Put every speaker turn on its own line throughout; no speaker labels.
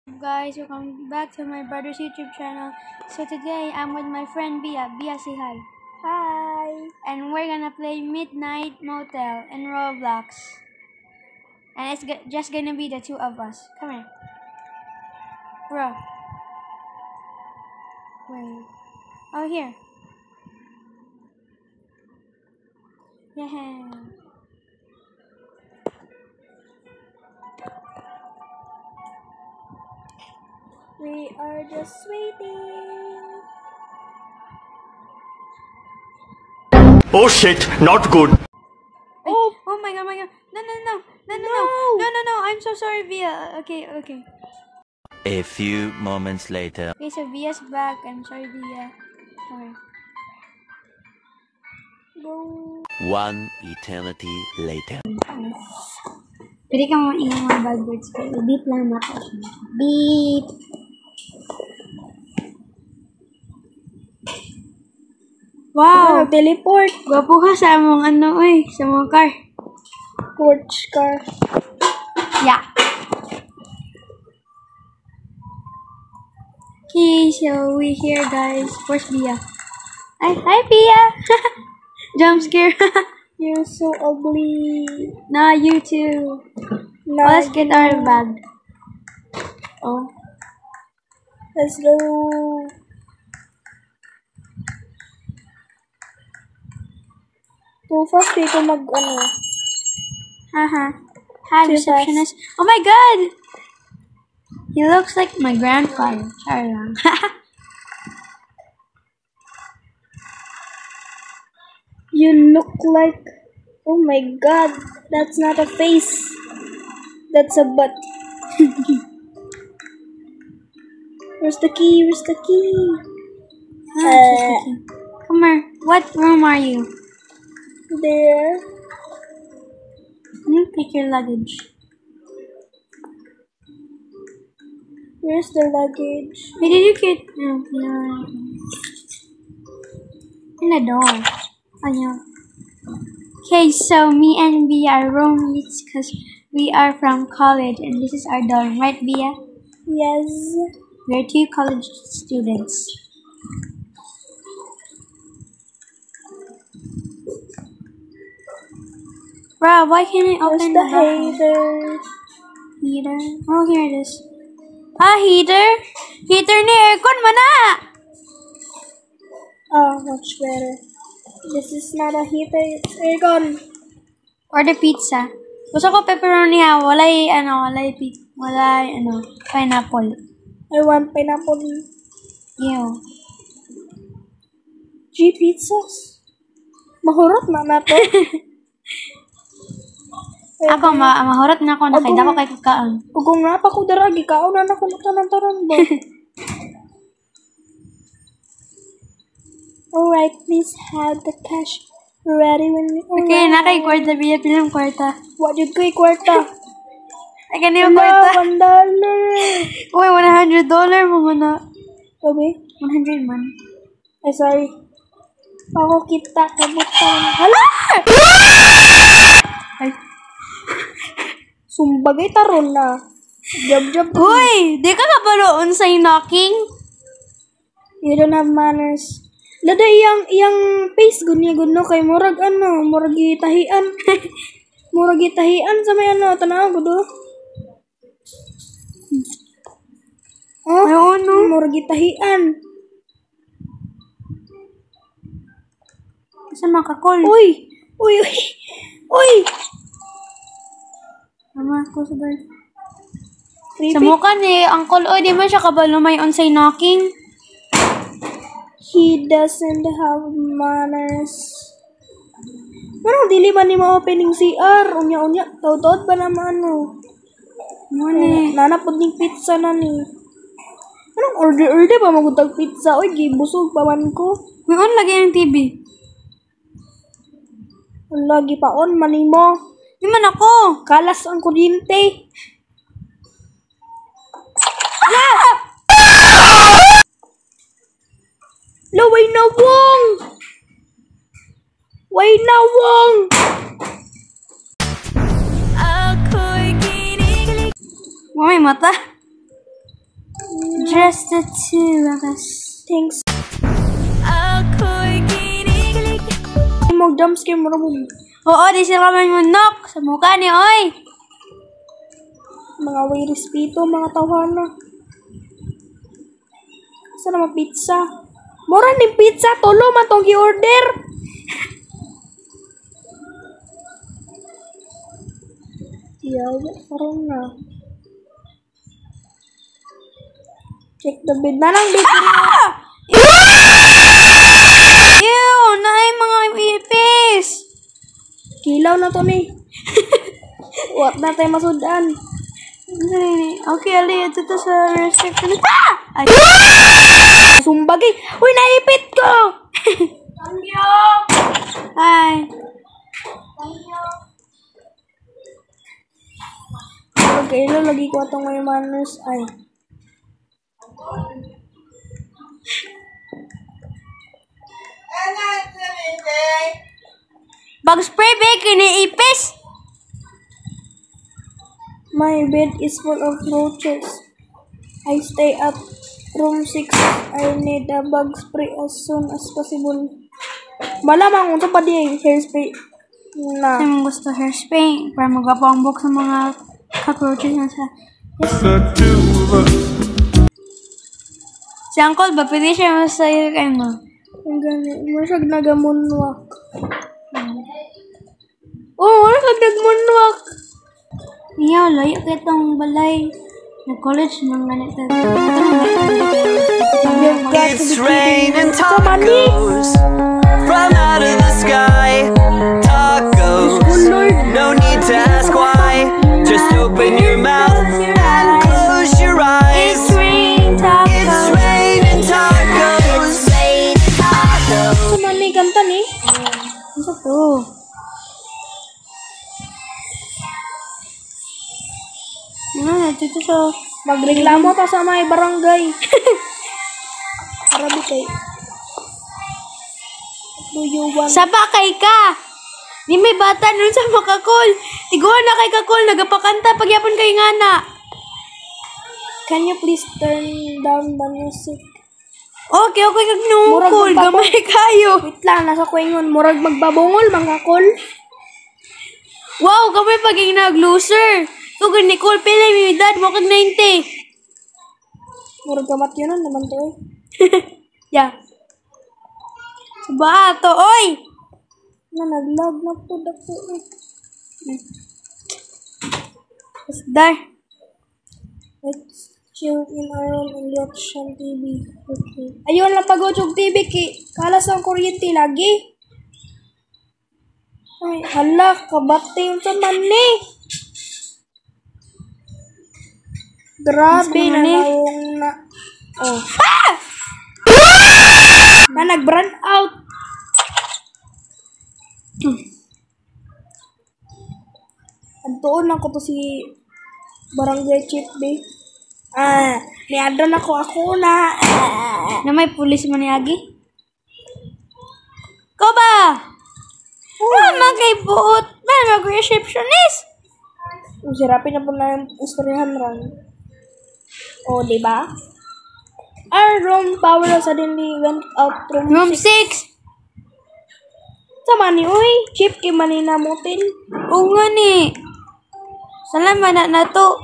Guys, welcome back to my brother's YouTube channel. So today I'm with my friend Bia. Bia, say hi.
Hi.
And we're gonna play Midnight Motel in Roblox. And it's just gonna be the two of us. Come here. Bro. Wait. Oh, here. Yeah.
We are just waiting.
Oh shit, not good.
Oh my god, my god. No. I'm so sorry, Bia. Okay.
A few moments later.
Okay, so Bia's back. I'm sorry, Bia. Sorry.
Go.
One eternity later.
Pwede ka mo ingay mga bad words ko. Beep lang ako. Beep. Wow!
Teleport.
Gwapo ka sa mong sa mong car.
Porch car.
Yeah. Okay, so we here guys. Where's Bia? Hi Bia! Jump scare.
You're so ugly.
Nah, you too.
Nah,
Let's get our bag. Oh.
Let's go. Too fast dito
Haha. Hi,
Too
receptionist. Oh my god! He looks like my grandfather. Sorry lang.
You look like... Oh my god. That's not a face. That's a butt. Where's the key? Where's the key?
Come here. What room are you?
There.
Pick your luggage.
Where's the luggage?
Wait, did you get... No. In the door. Oh, no. Okay, so me and Bia are roommates because we are from college and this is our dorm. Right, Bia?
Yes.
We're two college students. Bro, why can't I open
Where's the
heater? Oh, here it is. Heater? Heater ni aircon mana?
Oh, much better. This is not a heater, it's aircon.
Order pizza. Gusto ko pepperoni ha. Walay pineapple.
I want pineapple.
Ew.
3 pizzas? Mahurot na to.
Ako, mahurot na ako. Nakita ko kay kukaan.
Kung nga pa ko daragi, kaunan ako na tanan-tanan ba? Alright, please have the cash ready when we arrive.
Okay, nakay kwarta. Bia, pilang kwarta.
What did ko kwarta?
Ay, ganyan yung kwarta.
$1.
Uy, $100 mo muna.
Okay?
100 man.
Ay, sorry. Ako kita, kabutan. Hala!
Ay.
Sumbagay taron na. Job.
Uy, di ka kabaloon sa knocking?
You don't have manners. Lada iyang face gunya kay murag itahian. Murag itahian sa may tanaw ko do. Oh, murag itahian.
Kasi makakol.
Uy.
Mama ko sa bar. Sa mukha ni Uncle O, di man siya kabalo may on say knocking.
He doesn't have manners. Manong dili ba ni ma-opening CR? Unya. Taud-taud ba naman Nanapod ning pizza na ni. Anong order pa magutag pizza? Uy, gibusog pa man ko.
May on lagi yung TV.
Lagi pa on, manimo.
Di man ako.
Kalas ang kuryente. Why na wong?
May mata. Just the two of us.
Thanks. Mo jumpscare mo rin.
Oo, di sila man yung knock sa mukha ni oy.
Mga way respeto, mga tawhana. Saan naman pizza? Mura ni pizza, tulo man tong i-order. Yawa, parang na. Check the bed. Nanang bed na.
Ew, naay mga ipis.
Kilaw na to ni. What na tayo masudan.
Okay, ali, ito to sa reception. Ay,
Sumbagay. Uy, naipit ko!
ay.
Okay, lagi ko itong may manners. Ay.
Bag spray bacon ni ipis.
My bed is full of roaches. I stay at room 6. I need a bug spray as soon as possible. Malamang unsa pa di hairspray na.
Ang gusto hairspray para magapambok sa mga cockroaches na sa. Si Uncle ba pwede siya masaya kayo mo?
Ang gani, masyag nagamunwak. Oh, masyag nagamunwak.
Iya, layo ka itong balay. Nag-college nang ganito.
It's raining tacos from out of the sky. Tacos, no need to ask why. Just open your mouth and close your eyes.
It's raining tacos.
It's raining tacos.
Sa mani kanta ni?
Ano to? Dito sa...
Magreklamo ka sa may barangay. Arabi kay. Do you want...
Sabakay ka! Di may bata nun sa makakol. Tiguan na kay kakol. Nagapakanta pagyapon kay ngana.
Can you please turn down the music?
Okay, kag
Murag
nungkol.
magpapon.
Gamay kayo.
Wait lang, nasa kuingon. Murag magbabungol, mangkakol.
Wow, gamay paging nag-loser. Tugod ni Cole, pila may edad mo kag 90.
Murag gamat yun naman to eh.
Yeah. Subato, oy!
Na naglag na po dako eh.
Dar.
Let's chill in our room and watch some TV. Okay. Ayun lang pag-watch TV ki. Kalas ang kuryente lagi. Ay, hala, kabate yung sa mani. Grabe na naong na. Oh.
Ah!
Na nag-burn out. Antuon lang ko to si Barangay Chief B. Niadron ako na.
Na may pulis man niagi. Ko ba? Mama kay buot. Ba mag-receptionist?
Sirapin na po na yung istoryahan ron. O, diba? Our room power suddenly went out
Room 6.
Sa mani, uy. Chip kay manina motel.
Oo nga ni. Salamat na to.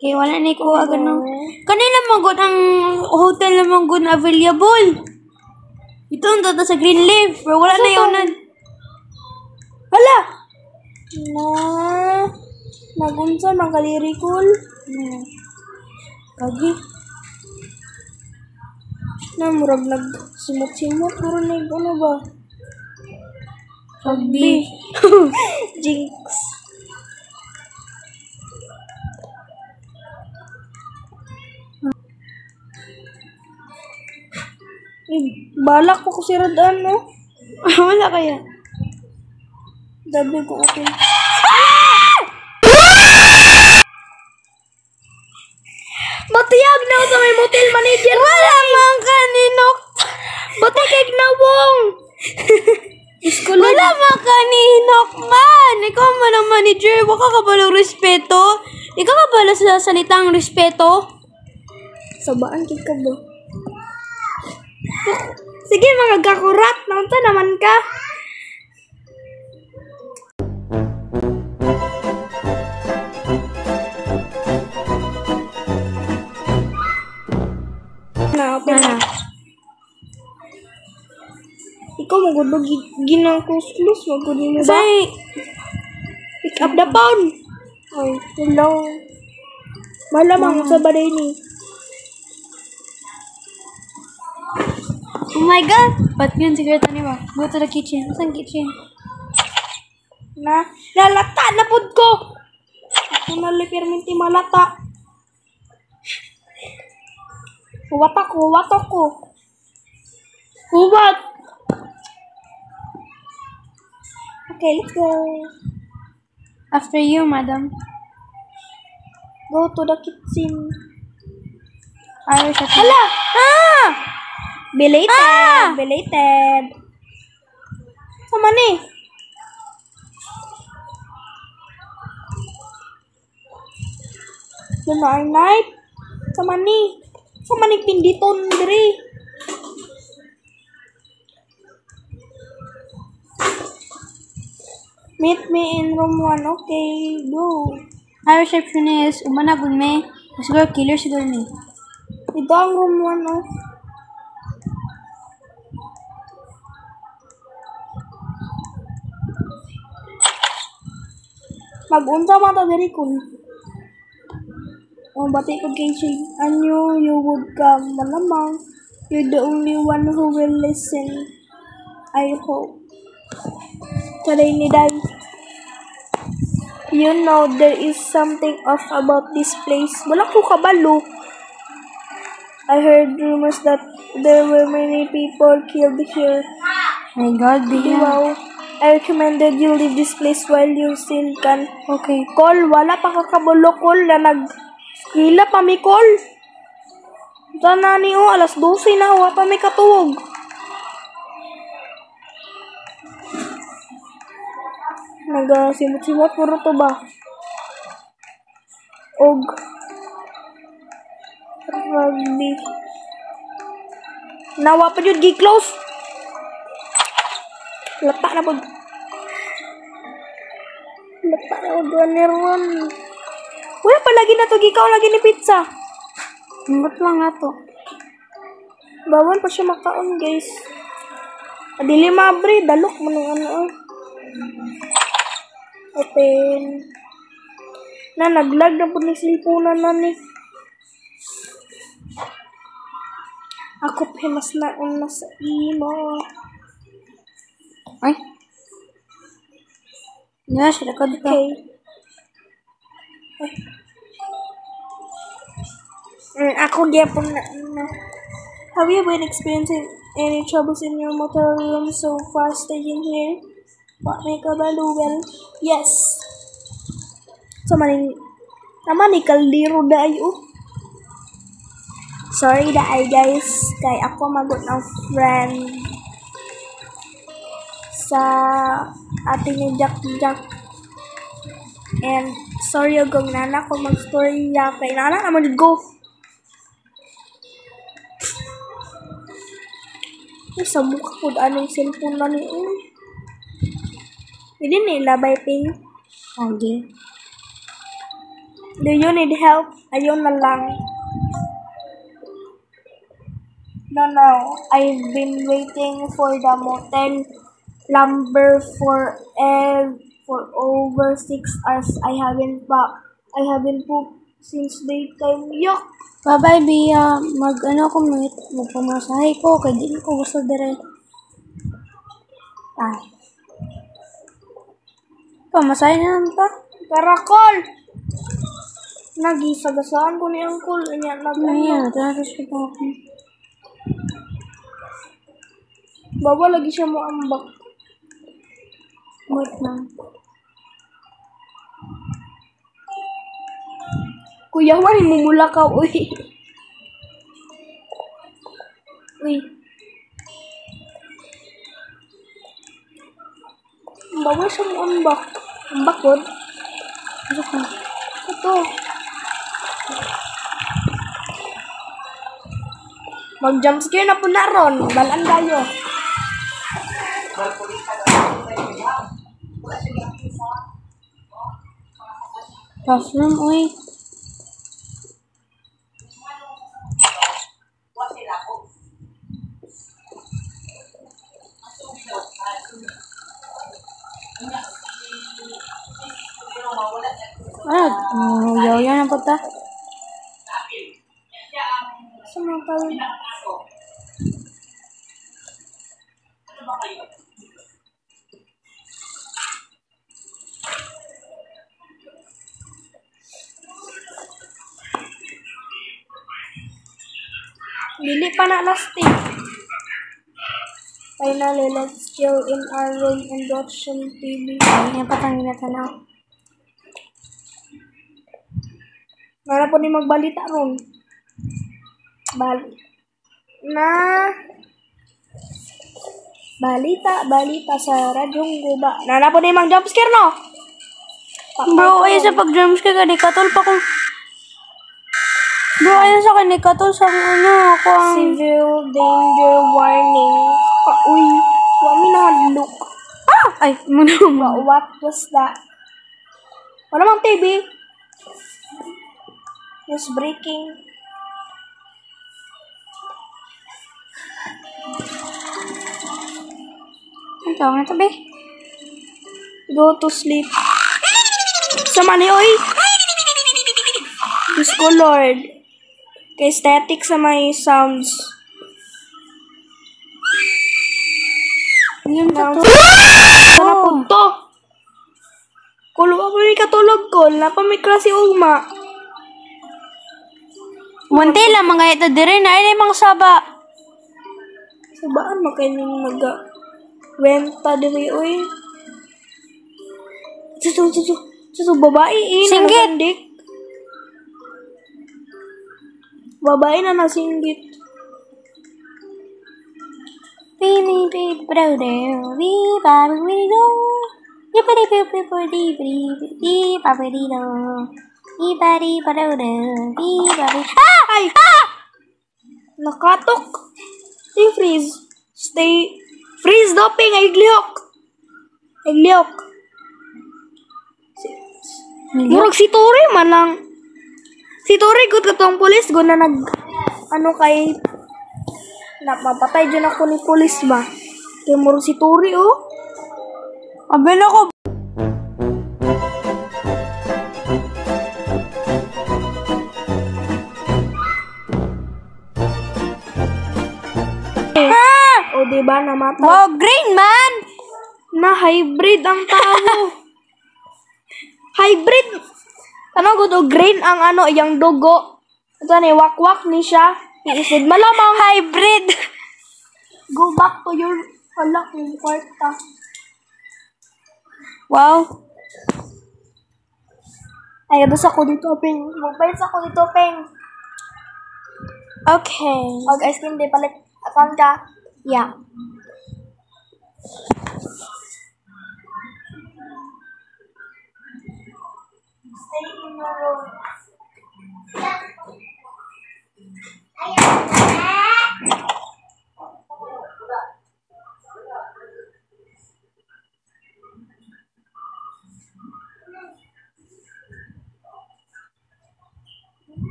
Kaya wala na ko agad no. Kanila magod ang hotel na magod na available. Ito ang tata sa Greenleaf. Pero wala na yun.
Hala! Nagunsa, mangkalirikul. Kagi. Murag nagsimot-simot. Murag ano ba?
Rugby.
Jinx. Balak ko si Radaan, no?
Wala kaya.
Dabi ko akin. Matiyag na sa may motel manager.
Wala man kaninok.
Bata kay gnawong.
Wala man kaninok man. Ikaw man ang manager. Waka ka ba ng respeto? Ikaw ka ba sa salitang respeto?
Sabaan kid ka ba? Sige, mga gakurat. Naunta naman ka. Open na. Ikaw magudog ginang close magudog mo ba?
Say,
Pick up the phone. Ay, hello. Malamang sa baday ni.
oh my God. Ba't yun secret ni ba? Go to the kitchen. Saan kitchen?
Nalata na pud ko. Ako nalipirminti malata. Huwat ako. Huwat. Okay, let's go.
After you, madam.
Go to the kitchen.
Irish at
Hala! Belated. Sama ni. Lunay night. Sama ni pinditon diri. Meet me in room 1. Okay, go.
Hi, receptionist. Umanagod me. Siguro killer siguro ni.
Ito ang room 1, oh. Mag-unsa man ta diri kun. Oh, bati ko kay Shane. Anyo, you would come. Malamang. You're the only one who will listen. I hope. Taray ni Dad. You know, there is something off about this place. Wala ko kabalo. I heard rumors that there were many people killed here.
My God, bigyan.
Wow. I recommended you leave this place while you still can.
Okay.
Call, wala pa kakabalo, Call, na nag-hila pa mi, Call. Sana ni alas 12 na, wala pa mi katuwag. Nag-simot-simot, puro to ba? Og. Rugby. Nawa pa yun, gi-close. Lata na po. Ganirwan. Wala pa lagi na to. Ikaw lagi ni pizza.
Ba't lang nga to?
Bawal pa siya makaon, guys. Adili mabre. Dalok mo ng ano. Open. Naglag na po ni silipunan na ni. Ako pemas na una sa imo.
Ay. Nga, siya ka dito.
Okay. Ako gyapon na. Have you been experiencing any troubles in your motel room so far staying here? What may kabalo? Well, yes. So, naman ni kaldero dayo. Sorry guys. Kay ako magot ng friend sa ating ni Jack. And sorry agong nana kung mag-story ya kay nana naman go. Sa mukha po anong cellphone na ni Hindi nilabay ping.
Okay.
Do you need help? Ayun na lang. No. I've been waiting for the motel number for over 6 hours. I haven't pooped since daytime. Yuck!
Bye-bye, Bia. Mag-commute. Magpamasahe ko. Kaya di ko gusto dire. Ay. Pamasahe na lang ta.
Karakol! Nagisagasaan ko ni Uncle.
Ayan, tapos ko pa ako.
Bawa lagi siya mo ambak.
Wait lang.
Kuya, wala mumula ka, uy. Bawa siya mo ambak. Ambak ko? Ito. Mag-jumpscare na po na ron. Balaan tayo.
Bathroom, uy. Yaw-yaw na po ta.
Sumakal. Dili pa na last day. Finally, let's chill in our room and watch some TV.
Ay, patangin na tanaw.
Nara po ni magbalita ron. Balita sa radyong guba. Nara po ni mag jumpscare, no?
Bro, ayun sa pag-drums ka gani, katol pa kung... Bro, ayun sa kani, katol sa ano, ako ang...
Civil danger warning. Uy, wami na look.
Ay, muna mo.
What was that? Wala mang TV. News breaking.
Ang tawag na tabi.
Go to sleep. Sama ni oy. Diyos ko, Lord. Kay static sa may sounds.
Yun na to.
Sana po to. Kulo pa may katulog ko. Napa may klase ugma.
Munti lang, mga ito dire na. Ay, mga saba.
Sabaan makainin nag-wenta diri, oy. Susu, babae eh.
Singgit.
Nakasandik. Babae na nasinggit. Ay! Nakatok. Stay freeze. Freeze doping. Ay glihok. Murag si Tori man lang. Si Tori good katong pulis go na nag ano kay mapatay dyan ako ni pulis ba. Kay murag si Tori oh.
Abel ako.
O diba namata.
Wow, green man!
Na hybrid ang tao. Hybrid. Ano good o green ang ano iyang dugo. Ito ni wakwak ni siya. Iisid malamang
Hybrid!
go back to your halak yung kwarta.
Wow.
Ay, dos ako dito, Peng. Magpalit ako dito, Peng.
Okay.
Mag-ice cream, di palit. Akan ka.
Yeah.
Stay in your room.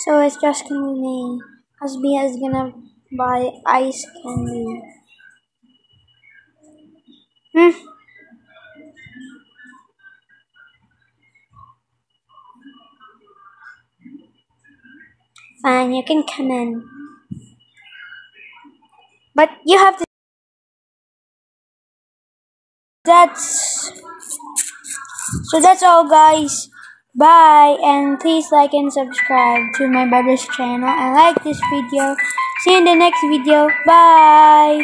So it's just gonna be me. Hasbia is gonna buy ice candy. Fine, you can come in. But you have to... So that's all, guys. Bye, and please like and subscribe to my brother's channel and like this video. See you in the next video. Bye.